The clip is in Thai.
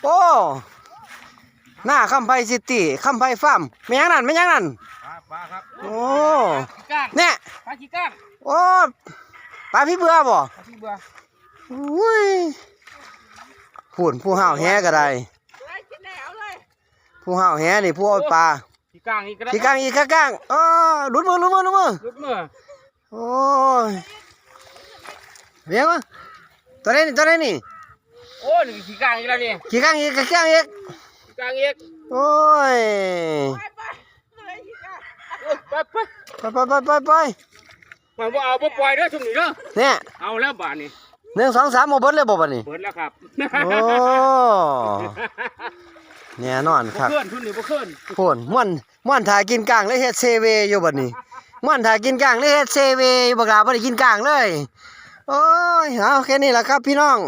โอ้หน้าคำไพซิตี้คำไพฟาร์มไม่ยังนั่นไม่ยังนั่นปลาครับโอ้เนี่ยปลาขี้ก้างโอ้ปลาพี่เบื่อบ่ปลาขี้เบื่ออุ้ยพูนผู้ห่าวแฮก็ได้ผู้ห่าวแฮนี่ผู้เอาปลาขี้ก้างอีกแล้วขี้ก้างอีกก้างอ๋อหลุดมือโอ้ยเบี้ยมั้งตัวนี้นี่โอ้ยขี้ก้างอีกแล้วนี่ขี้ก้างอีกขี้ก้างอีกโอ้ยไปมันบ่เอาบ่ปล่อยเด้อช่วงนี้เด้อเนี่ยเอาแล้วบาทนี่1 2 3เอาเบิดเลยบ่บัดนี้เบิดแล้วครับโอ้แน่นอนครับเพื่อนทุนนี่บ่เพื่อนโหนม่วนถ่ายกินกลางเลยเฮ็ดเซเวอยู่บัดนี้ม่วนถ่ายกินกลางเลยเฮ็ดเซเวอยู่บักหลาบ่ได้กินกลางเลยโอ้ยเอาแค่นี้ล่ะครับพี่น้อง